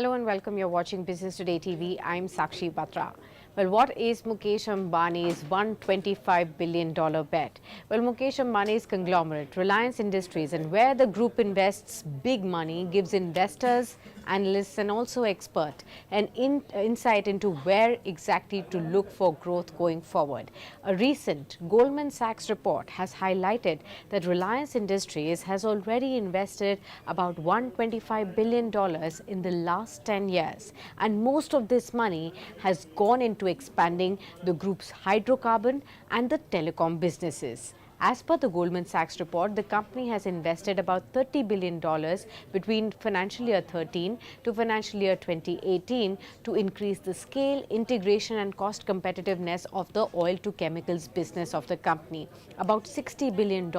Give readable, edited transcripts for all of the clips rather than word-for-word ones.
Hello and welcome. You're watching Business Today TV. I'm Sakshi Batra. Well, what is Mukesh Ambani's $125 billion bet? Well, Mukesh Ambani's conglomerate, Reliance Industries, and where the group invests big money, gives investors, analysts, and also experts an insight into where exactly to look for growth going forward. A recent Goldman Sachs report has highlighted that Reliance Industries has already invested about $125 billion in the last 10 years, and most of this money has gone into expanding the group's hydrocarbon and the telecom businesses. As per the Goldman Sachs report, the company has invested about $30 billion between financial year 13 to financial year 2018 to increase the scale, integration and cost competitiveness of the oil to chemicals business of the company. About $60 billion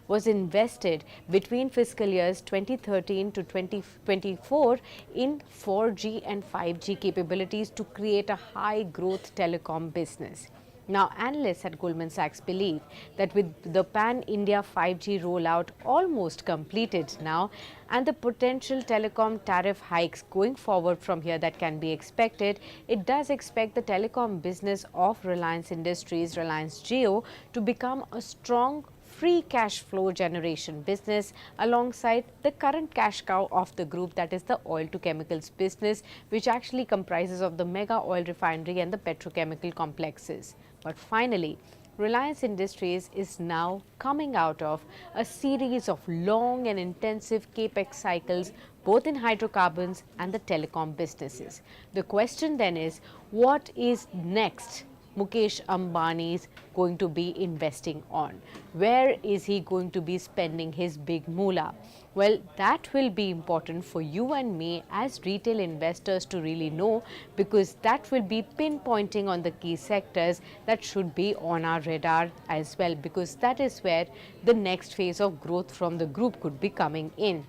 was invested between fiscal years 2013 to 2024 in 4G and 5G capabilities to create a high growth telecom business. Now, analysts at Goldman Sachs believe that with the pan-India 5G rollout almost completed now and the potential telecom tariff hikes going forward from here that can be expected, it does expect the telecom business of Reliance Industries, Reliance Jio, to become a strong free cash flow generation business alongside the current cash cow of the group, that is the oil to chemicals business, which actually comprises of the mega oil refinery and the petrochemical complexes. But finally, Reliance Industries is now coming out of a series of long and intensive capex cycles both in hydrocarbons and the telecom businesses. The question then is, what is next Mukesh Ambani is going to be investing on? Where is he going to be spending his big moolah? Well, that will be important for you and me as retail investors to really know, because that will be pinpointing on the key sectors that should be on our radar as well, because that is where the next phase of growth from the group could be coming in.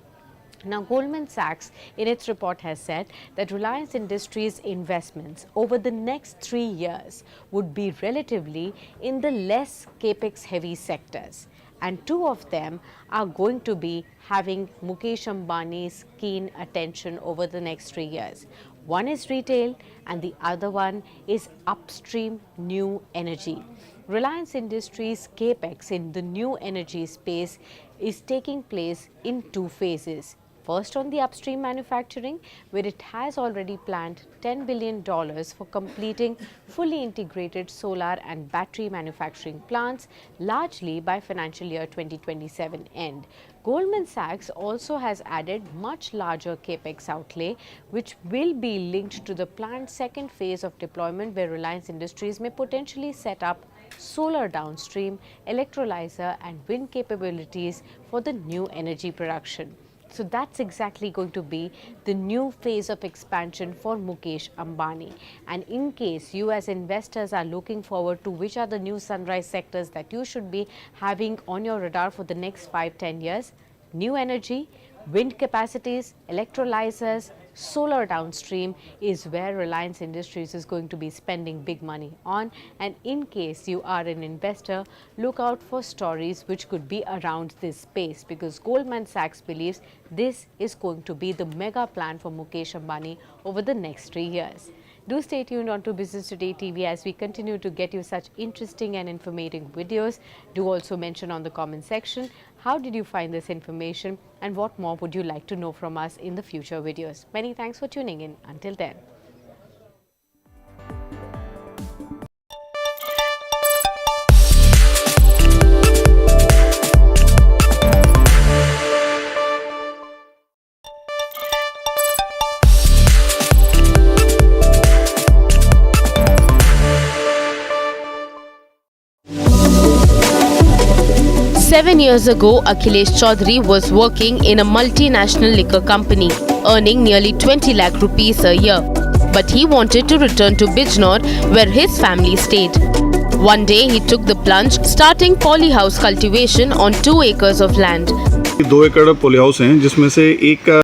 Now, Goldman Sachs in its report has said that Reliance Industries investments over the next 3 years would be relatively in the less capex heavy sectors, and two of them are going to be having Mukesh Ambani's keen attention over the next 3 years. One is retail and the other one is upstream new energy. Reliance Industries capex in the new energy space is taking place in two phases. First, on the upstream manufacturing, where it has already planned $10 billion for completing fully integrated solar and battery manufacturing plants, largely by financial year 2027 end. Goldman Sachs also has added much larger capex outlay, which will be linked to the planned second phase of deployment, where Reliance Industries may potentially set up solar downstream, electrolyzer and wind capabilities for the new energy production. So that's exactly going to be the new phase of expansion for Mukesh Ambani. And in case you as investors are looking forward to which are the new sunrise sectors that you should be having on your radar for the next 5-10 years, new energy, wind capacities, electrolyzers, solar downstream is where Reliance Industries is going to be spending big money on. And in case you are an investor, look out for stories which could be around this space, because Goldman Sachs believes this is going to be the mega plan for Mukesh Ambani over the next 3 years. Do stay tuned on to Business Today TV as we continue to get you such interesting and informative videos. Do also mention on the comment section, how did you find this information and what more would you like to know from us in the future videos. Many thanks for tuning in. Until then. 7 years ago, Akhilesh Chaudhary was working in a multinational liquor company, earning nearly 20 lakh rupees a year. But he wanted to return to Bijnor, where his family stayed. One day, he took the plunge, starting polyhouse cultivation on 2 acres of land. 2 एकड़ polyhouse हैं, जिसमें से एक